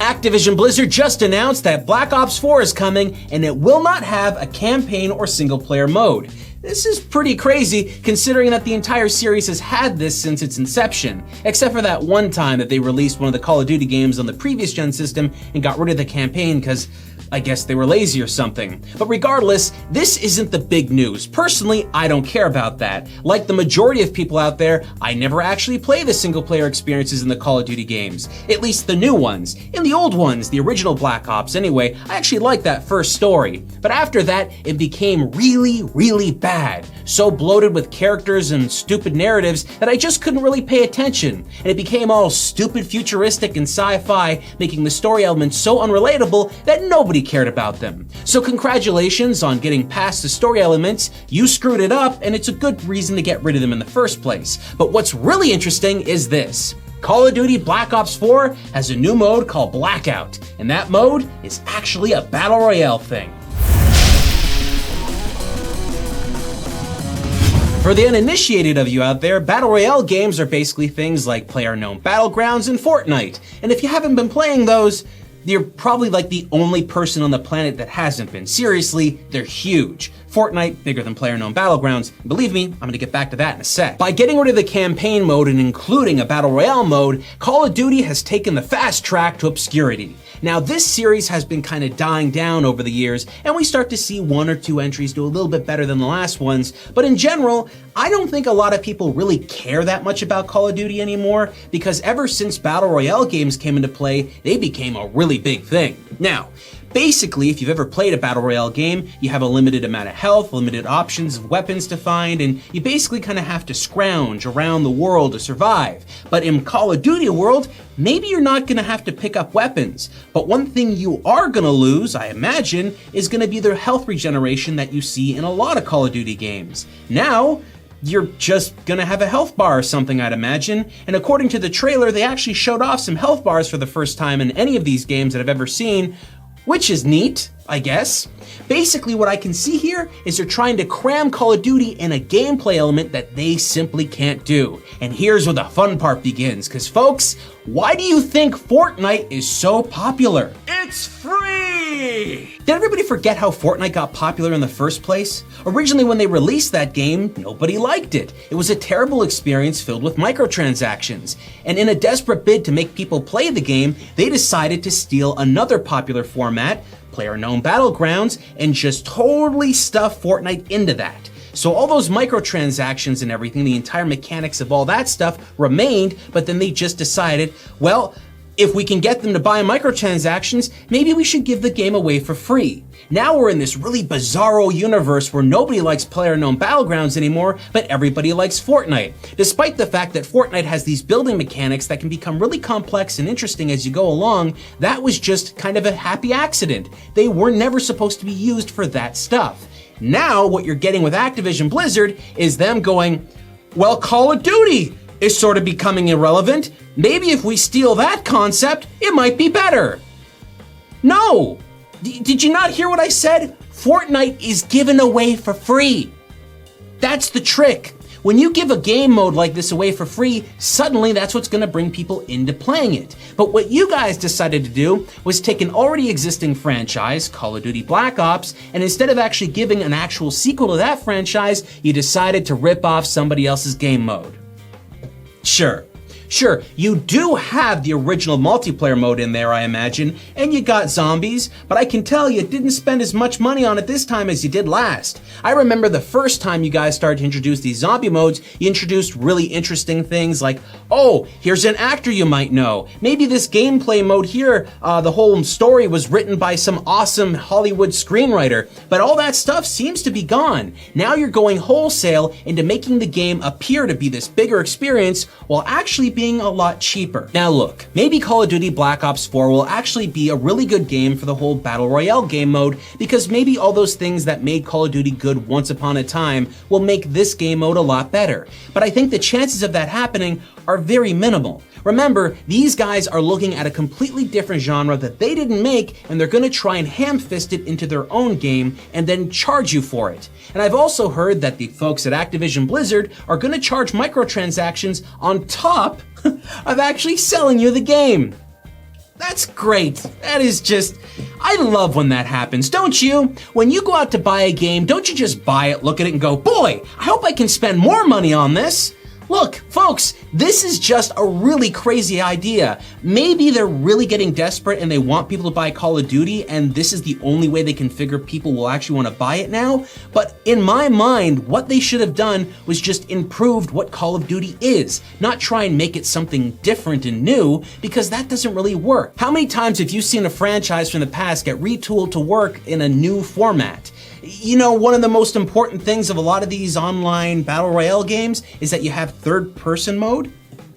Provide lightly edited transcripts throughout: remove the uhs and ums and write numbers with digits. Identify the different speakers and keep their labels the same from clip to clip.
Speaker 1: Activision Blizzard just announced that Black Ops 4 is coming and it will not have a campaign or single-player mode. This is pretty crazy considering that the entire series has had this since its inception, except for that one time that they released one of the Call of Duty games on the previous gen system and got rid of the campaign because I guess they were lazy or something. But regardless, this isn't the big news. Personally, I don't care about that. Like the majority of people out there, I never actually play the single player experiences in the Call of Duty games. At least the new ones. In the old ones, the original Black Ops anyway, I actually liked that first story. But after that, it became really bad. So bloated with characters and stupid narratives that I just couldn't really pay attention. And it became all stupid futuristic and sci-fi, making the story elements so unrelatable that nobody cared about them. So congratulations on getting past the story elements. You screwed it up and it's a good reason to get rid of them in the first place. But what's really interesting is this. Call of Duty Black Ops 4 has a new mode called Blackout, and that mode is actually a battle royale thing. For the uninitiated of you out there, Battle Royale games are basically things like PlayerUnknown Battlegrounds and Fortnite. And if you haven't been playing those, you're probably like the only person on the planet that hasn't been. Seriously, they're huge. Fortnite, bigger than PlayerUnknown Battlegrounds. Believe me, I'm gonna get back to that in a sec. By getting rid of the campaign mode and including a Battle Royale mode, Call of Duty has taken the fast track to obscurity. Now, this series has been kind of dying down over the years, and we start to see one or two entries do a little bit better than the last ones, but in general, I don't think a lot of people really care that much about Call of Duty anymore, because ever since Battle Royale games came into play, they became a really big thing. Now, basically, if you've ever played a Battle Royale game, you have a limited amount of health, limited options of weapons to find, and you basically kind of have to scrounge around the world to survive. But in Call of Duty world, maybe you're not gonna have to pick up weapons. But one thing you are gonna lose, I imagine, is gonna be the health regeneration that you see in a lot of Call of Duty games. Now, you're just gonna have a health bar or something, I'd imagine. And according to the trailer, they actually showed off some health bars for the first time in any of these games that I've ever seen, which is neat, I guess. Basically, what I can see here is they're trying to cram Call of Duty in a gameplay element that they simply can't do. And here's where the fun part begins, because folks, why do you think Fortnite is so popular? It's free! Did everybody forget how Fortnite got popular in the first place? Originally, when they released that game, nobody liked it. It was a terrible experience filled with microtransactions. And in a desperate bid to make people play the game, they decided to steal another popular format, PlayerUnknown Battlegrounds, and just totally stuff Fortnite into that. So all those microtransactions and everything, the entire mechanics of all that stuff remained, but then they just decided, well, if we can get them to buy microtransactions, maybe we should give the game away for free. Now we're in this really bizarro universe where nobody likes PlayerUnknown Battlegrounds anymore, but everybody likes Fortnite. Despite the fact that Fortnite has these building mechanics that can become really complex and interesting as you go along, that was just kind of a happy accident. They were never supposed to be used for that stuff. Now what you're getting with Activision Blizzard is them going, well, Call of Duty is sort of becoming irrelevant. Maybe if we steal that concept, it might be better. No! Did you not hear what I said? Fortnite is given away for free. That's the trick. When you give a game mode like this away for free, suddenly that's what's gonna bring people into playing it. But what you guys decided to do was take an already existing franchise, Call of Duty Black Ops, and instead of actually giving an actual sequel to that franchise, you decided to rip off somebody else's game mode. Sure, you do have the original multiplayer mode in there, I imagine, and you got zombies, but I can tell you didn't spend as much money on it this time as you did last. I remember the first time you guys started to introduce these zombie modes, you introduced really interesting things like, oh, here's an actor you might know. Maybe this gameplay mode here, the whole story was written by some awesome Hollywood screenwriter, but all that stuff seems to be gone. Now you're going wholesale into making the game appear to be this bigger experience while actually being a lot cheaper. Now look, maybe Call of Duty Black Ops 4 will actually be a really good game for the whole Battle Royale game mode, because maybe all those things that made Call of Duty good once upon a time will make this game mode a lot better. But I think the chances of that happening are very minimal. Remember, these guys are looking at a completely different genre that they didn't make, and they're gonna try and ham-fist it into their own game and then charge you for it. And I've also heard that the folks at Activision Blizzard are gonna charge microtransactions on top of actually selling you the game. That's great. That is just, I love when that happens, don't you? When you go out to buy a game, don't you just buy it, look at it and go, boy, I hope I can spend more money on this. Look, folks, this is just a really crazy idea. Maybe they're really getting desperate and they want people to buy Call of Duty and this is the only way they can figure people will actually want to buy it now. But in my mind, what they should have done was just improved what Call of Duty is, not try and make it something different and new, because that doesn't really work. How many times have you seen a franchise from the past get retooled to work in a new format? You know, one of the most important things of a lot of these online battle royale games is that you have third-person mode.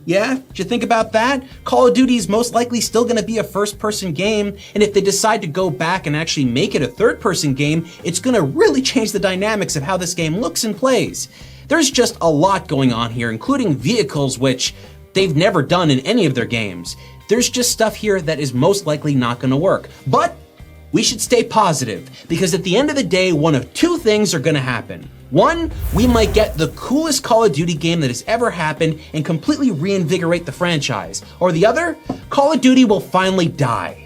Speaker 1: Yeah, did you think about that? Call of Duty is most likely still gonna be a first-person game, and if they decide to go back and actually make it a third-person game, it's gonna really change the dynamics of how this game looks and plays. There's just a lot going on here, including vehicles, which they've never done in any of their games. There's just stuff here that is most likely not gonna work. But we should stay positive, because at the end of the day, one of two things are gonna happen. One, we might get the coolest Call of Duty game that has ever happened and completely reinvigorate the franchise. Or the other, Call of Duty will finally die.